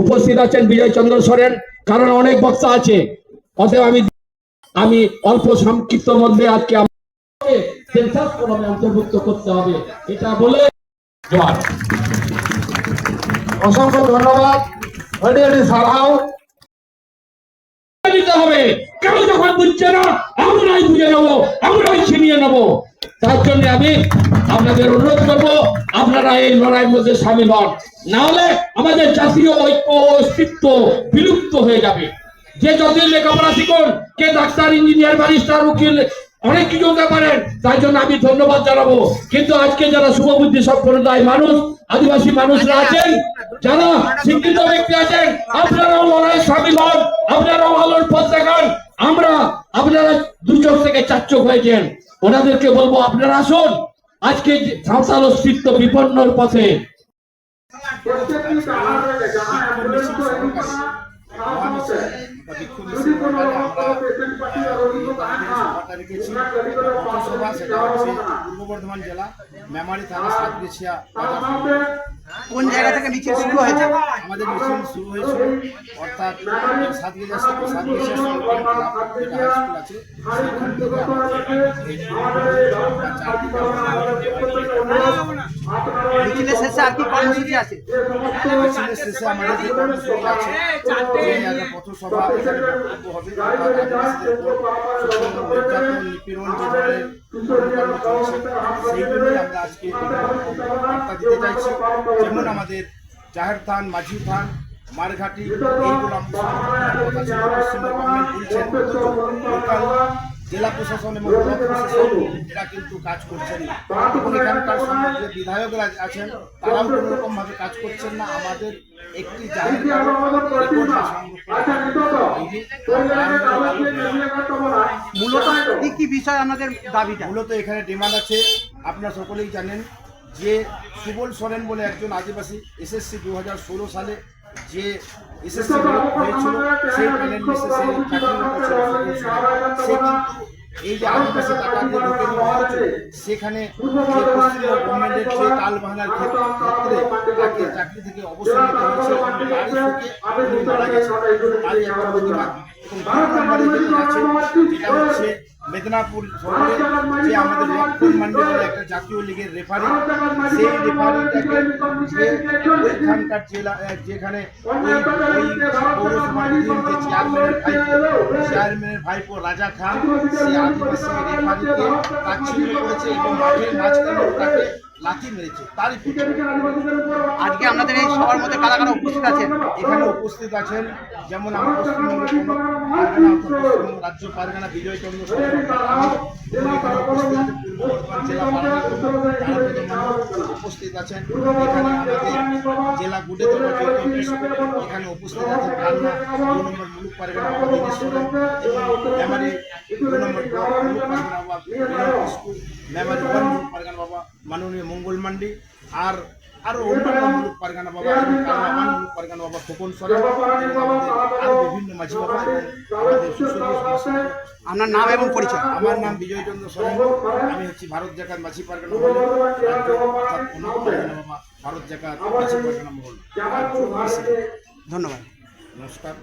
উপস্থিত আছেন বিজয় চন্দ্র সোরেন, কারণ অনেক বক্তা আছে, অতএব আমি অল্প সংক্ষিপ্ত মধ্যে আজকে অন্তর্ভুক্ত করতে হবে এটা বলে অসংখ্য ধন্যবাদ, সারাও দিতে হবে। কেউ যখন বুঝছে না আমরাই বুঝে নেবো, আমরাই ছিনিয়ে নেবো। তার জন্য আমি আপনাদের অনুরোধ করবো আপনারা এই লড়াইয়ের মধ্যে সামিল হন, না হলে আমাদের জাতীয় ঐক্য অস্তিত্ব বিলুপ্ত হয়ে যাবে। যে যতদিন লেখাপড়া শিখুন, কে ডাক্তার, ইঞ্জিনিয়ার, ব্যারিস্টার, উকিল অনেক কিছু হতে পারেন, তাই জন্য আমি ধন্যবাদ জানাবো। কিন্তু আজকে যারা শুভবুদ্ধি সম্প্রদায় মানুষ, আদিবাসী মানুষরা আছেন, যারা শিক্ষিত ব্যক্তি আছেন, আপনারাও লড়াই সামিল হন, আপনারাও আলোর পথ দেখান। আপনারা 2 চোখ থেকে 4 চোখ হয়েছেন, ওনাদেরকে বলবো আপনারা আসুন। আজকে সাঁওতাল অস্তিত্ব বিপন্নর পথে। পূর্ব বর্ধমান জেলা মেমারি থানা সাতগেছিয়া। কোন জায়গা থেকে মিছিল শুরু হয়েছে? আমাদের মিছিল শুরু হয়েছিল অর্থাৎ সাতগেছিয়া আছে, মিছিলের শেষে আর কি কর্মসূচি আছে? মিছিলের শেষে আমাদের যে কর্মসূচি আছে, পথসভা হবে, নিপীড়ন যে ধরনের সেইগুলোই আমরা আজকে বার্তা দিতে চাইছি। যেমন আমাদের জাহের থান, মাঝি থান, মারঘাটি, এইগুলো পশ্চিমবঙ্গ গভর্নমেন্ট বলছেন, লোকাল জেলা প্রশাসন এবং ব্লক প্রশাসন এরা কিন্তু কাজ করছেন না। এবং এখানকার যে বিধায়করা আছেন তারাও কোনো রকম ভাবে কাজ করছেন না। আমাদের একটি জাহের মূলত কি বিষয় আমাদের দাবিটা? মূলত এখানে ডিমান্ড আছে, আপনারা সকলেই জানেন যে সুবল সোরেন বলে একজন আদিবাসী এসএসসি 2016 সালে যে এসএসসি হয়েছিল, সেই প্যানেল লিস্টে সে কিন্তু এই যে আদিবাসী টাকা দিয়ে ঢুকে নেওয়া হয়েছে, সেখানে পশ্চিমবঙ্গ গভর্নমেন্টের যে টালবাহানার ক্ষেত্রে তাকে চাকরি থেকে অবসর নিতে হয়েছে এবং বাড়ি থেকে মারা গেছে। তারই একটা প্রতিবাদ। এবং 2 নম্বরে যেটা আছে, যেটা হচ্ছে মেদিনীপুর শহরে যে আমাদের লক্ষণ মান্ডি বলে একটা জাতীয় লীগের রেফারি, সেই রেফারিটাকে যে ওইখানকার জেলা যেখানে ওই পৌরসভার যে চেয়ারম্যানের ভাইপো রাজা খান, সে আদিবাসী রেফারিকে তাচ্ছিল্য করেছে এবং মাঠের মাঝখানে তাকে লাথি মেরেছে তারই প্রতি। আজকে আপনাদের এই সবার মধ্যে কারা কারা উপস্থিত আছেন? এখানে উপস্থিত আছেন যেমন আমার পশ্চিমবঙ্গের পারগানা অর্থাৎ পশ্চিমবঙ্গ রাজ্য পারগানা বিজয় চন্দ্র সরেন এবং এখানে উপস্থিত আছেন পূর্ব বর্ধমান জেলা পারগানা উপস্থিত আছেন এখানে আমাদের জেলা গুডে এখানে উপস্থিত আছেন কালনা 2 নম্বর মুলুক পারগানা বাবা দীনেশ সোরেন এবং মেমারি 2 নম্বর ব্লক মুলুক পারগানা বাবা বিনয় কিস্কু, মেমারি 1 মুলুক পারগানা বাবা মাননীয় মঙ্গল মান্ডি, আরো অন্যান্য মুলুক পারগানা বাবা এবং কালনা 1 মুলুক পারগানা বাবা খোকন সরেন এবং আমাদের আরো বিভিন্ন মাঝি বাবা এবং আমাদের সুশীল সমাজ। আপনার নাম এবং পরিচয়? আমার নাম বিজয় চন্দ্র সরেন, আমি হচ্ছি ভারত জাকাত মাঝি পারগানা মহল রাজ্য অর্থাৎ মুলুক পারগানা বাবা ভারত জাকাত মাঝি পারগানা মহল। ধন্যবাদ। নমস্কার।